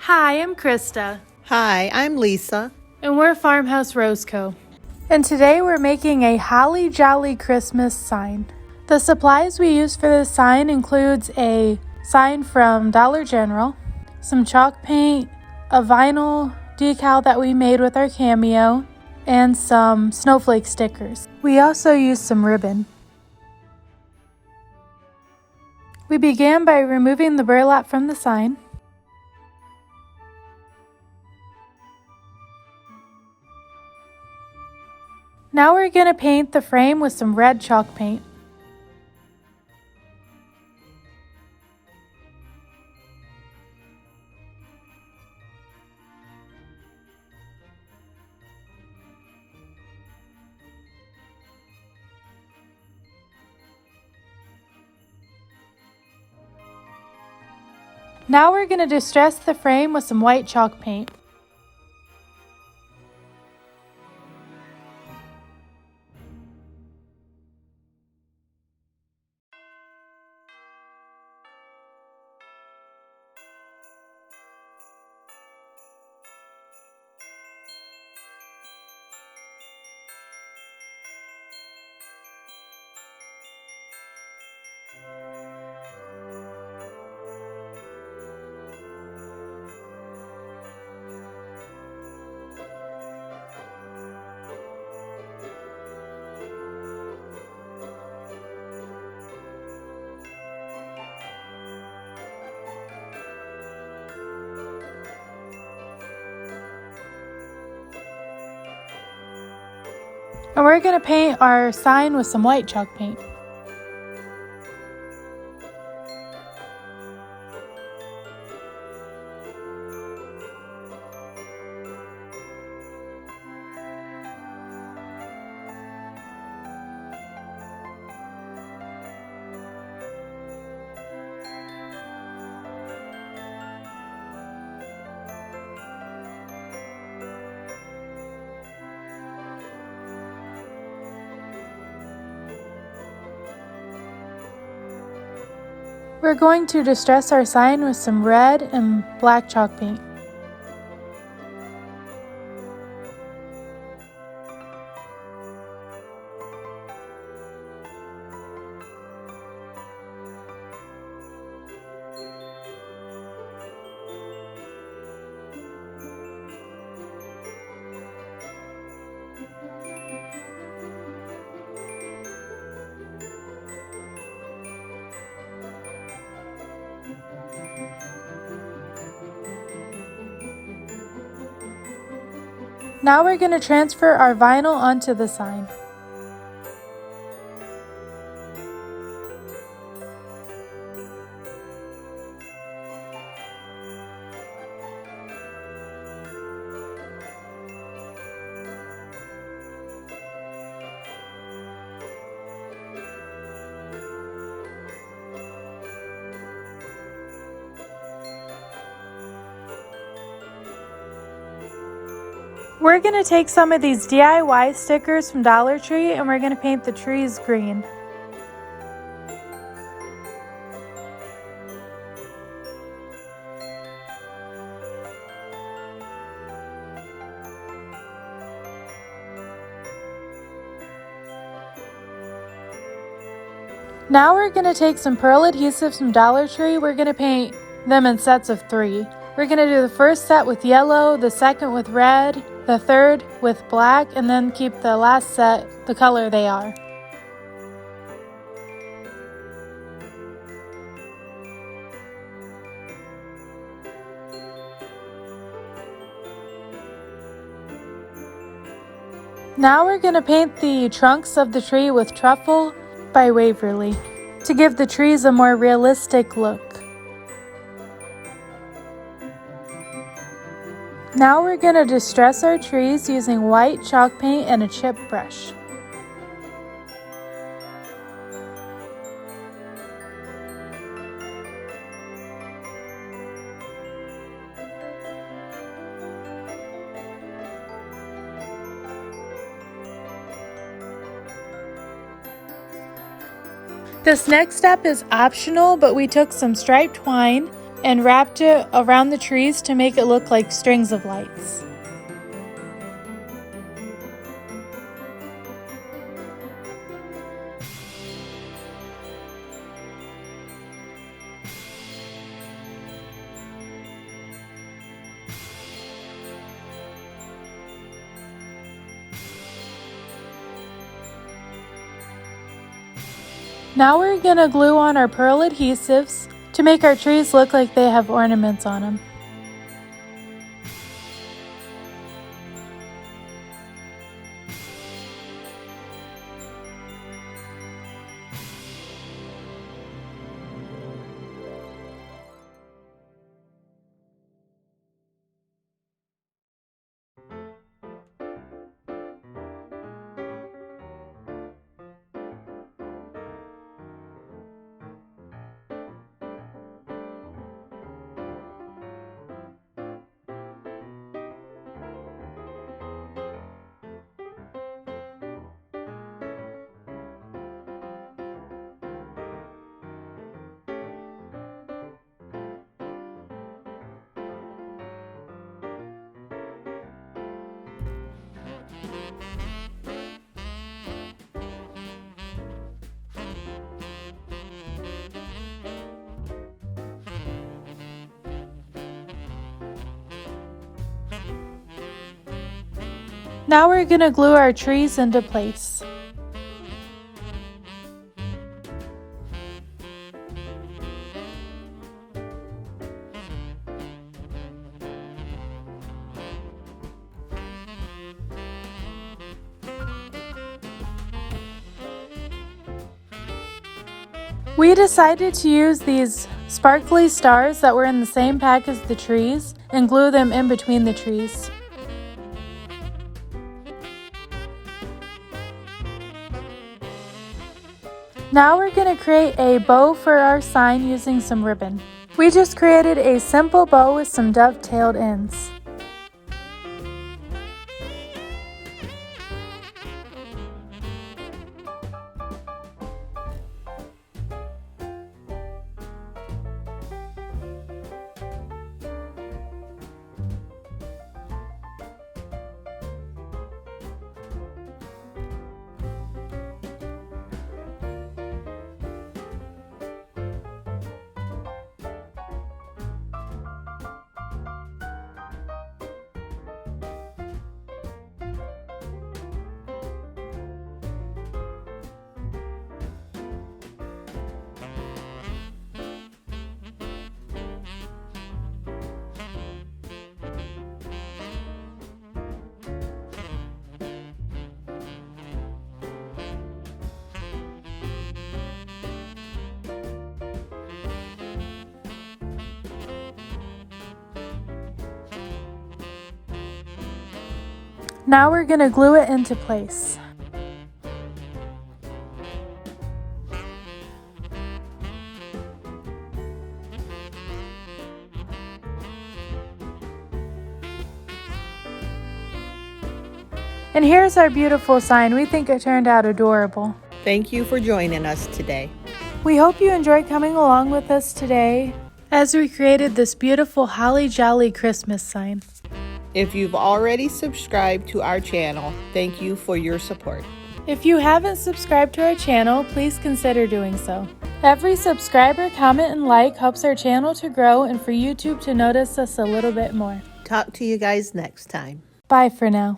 Hi, I'm Krista. Hi, I'm Lisa. And we're Farmhouse Rose Co. And today we're making a Holly Jolly Christmas sign. The supplies we use for this sign includes a sign from Dollar General, some chalk paint, a vinyl decal that we made with our cameo, and some snowflake stickers. We also used some ribbon. We began by removing the burlap from the sign. Now we're going to paint the frame with some red chalk paint. Now we're going to distress the frame with some white chalk paint. And we're going to paint our sign with some white chalk paint. We're going to distress our sign with some red and black chalk paint. Now we're going to transfer our vinyl onto the sign. We're going to take some of these DIY stickers from Dollar Tree and we're going to paint the trees green. Now we're going to take some pearl adhesives from Dollar Tree. We're going to paint them in sets of 3. We're going to do the first set with yellow, the second with red, the third with black, and then keep the last set the color they are. Now we're going to paint the trunks of the tree with Truffle by Waverly to give the trees a more realistic look. Now we're going to distress our trees using white chalk paint and a chip brush. This next step is optional, but we took some striped twine and wrapped it around the trees to make it look like strings of lights. Now we're going to glue on our pearl adhesives to make our trees look like they have ornaments on them. Now we're going to glue our trees into place. We decided to use these sparkly stars that were in the same pack as the trees and glue them in between the trees. Now we're going to create a bow for our sign using some ribbon. We just created a simple bow with some dovetailed ends. Now we're going to glue it into place. And here's our beautiful sign. We think it turned out adorable. Thank you for joining us today. We hope you enjoyed coming along with us today as we created this beautiful Holly Jolly Christmas sign. If you've already subscribed to our channel, thank you for your support. If you haven't subscribed to our channel, please consider doing so. Every subscriber, comment, and like helps our channel to grow and for YouTube to notice us a little bit more. Talk to you guys next time. Bye for now.